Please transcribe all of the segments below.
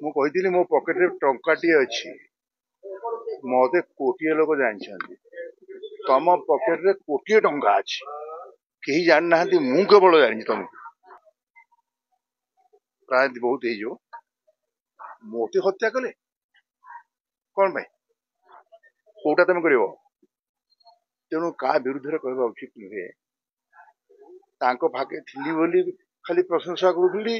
ମୁଁ କହିଥିଲି ମୋ ପକେଟରେ ଟଙ୍କାଟିଏ ଅଛି, ମତେ କୋଟିଏ ଲୋକ ଜାଣିଛନ୍ତି। ତମ ପକେଟରେ କୋଟିଏ ଟଙ୍କା ଅଛି, କେହି ଜାଣିନାହାନ୍ତି, ମୁଁ କେବଳ ଜାଣିଛି ତମକୁ। ପ୍ରାୟ ବହୁତ ହେଇଯିବ। ମୋତେ ହତ୍ୟା କଲେ କଣ ପାଇଁ, କୋଉଟା ତମେ କରିବ? ତେଣୁ କାହା ବିରୁଦ୍ଧରେ କହିବା ଉଚିତ ନୁହେଁ। ତାଙ୍କ ଭାଗ୍ୟ ଥିଲି ବୋଲି ଖାଲି ପ୍ରଶଂସା କରୁଥିଲି।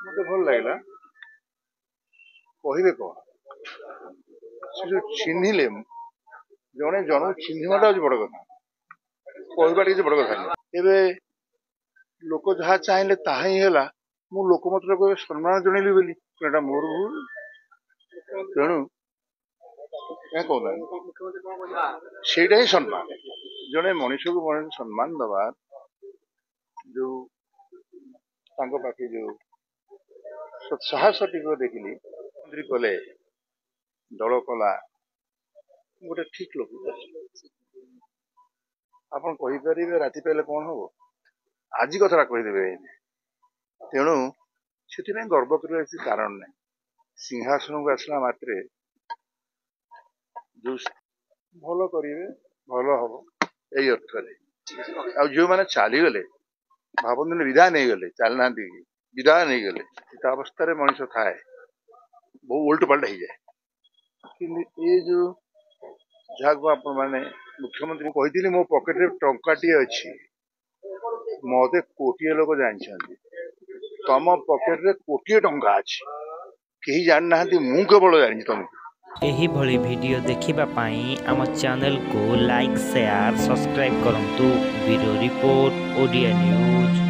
ମତେ ଭଲ ଲାଗିଲା। କହିବେ କଣ, ସେ ଯୋଉ ଚିହ୍ନିଲେ, ଜଣେ ଜଣକୁ ଚିହ୍ନିବାଟା ହଉଛି ବଡ କଥା, କହିବାଟା କିଛି ବଡ କଥା ନୁହେଁ। ଏବେ ଲୋକ ଯାହା ଚାହିଁଲେ ତାହା ହିଁ ହେଲା। ମୁଁ ଲୋକ ମତରେ କହିବେ ସମ୍ମାନ ଜଣେଇଲି ବୋଲି, ଏଟା ମୋର ଭୁଲ। ତେଣୁ କହୁନାହାନ୍ତି, ସେଇଟା ହିଁ ସମ୍ମାନ। ଜଣେ ମଣିଷକୁ ମଣିଷ ସମ୍ମାନ ଦବା, ଯୋଉ ତାଙ୍କ ପାଖେ ଯୋଉ ସାହସ ଟିକେ ଦେଖିଲି, ମନ୍ତ୍ରୀ କଲେ, ଦଳ କଲା, ଗୋଟେ ଠିକ ଲୋକ। ଆପଣ କହିପାରିବେ ରାତି ପାଇଲେ କଣ ହବ, ଆଜି କଥାଟା କହିଦେବେ। ତେଣୁ ସେଥିପାଇଁ ଗର୍ବ କରିବା କିଛି କାରଣ ନାହିଁ। ସିଂହାସନକୁ ଆସିଲା ମାତ୍ରେ ଯୋଉ ଭଲ କରିବେ ଭଲ ହବ, ଏଇ ଅର୍ଥରେ। ଆଉ ଯୋଉମାନେ ଚାଲିଗଲେ, ଭାବନ୍ତୁ ବିଦାୟ ନେଇଗଲେ, ଚାଲିନାହାନ୍ତି, ବିଦାୟ ନେଇଗଲେ, ତା ଅବସ୍ଥାରେ ମଣିଷ ଥାଏ, ବହୁ ଓଲଟ ପାଲଟ ହେଇଯାଏ। କିନ୍ତୁ ଏ ଯୋଉ ଯାହାକୁ ଆପଣ ମାନେ ମୁଖ୍ୟମନ୍ତ୍ରୀ କହିଥିଲି ମୋ ପକେଟରେ ଟଙ୍କାଟିଏ ଅଛି, ମତେ କୋଟିଏ ଲୋକ ଜାଣିଛନ୍ତି। ତମ ପକେଟରେ କୋଟିଏ ଟଙ୍କା ଅଛି, କେହି ଜାଣିନାହାନ୍ତି, ମୁଁ କେବଳ ଜାଣିଛି ତମକୁ। ଏହିଭଳି ଭିଡ଼ିଓ ଦେଖିବା ପାଇଁ ଆମ ଚ୍ୟାନେଲକୁ ଲାଇକ୍, ସେୟାର, ସବସ୍କ୍ରାଇବ୍ କରନ୍ତୁ। Bureau report, Odia news.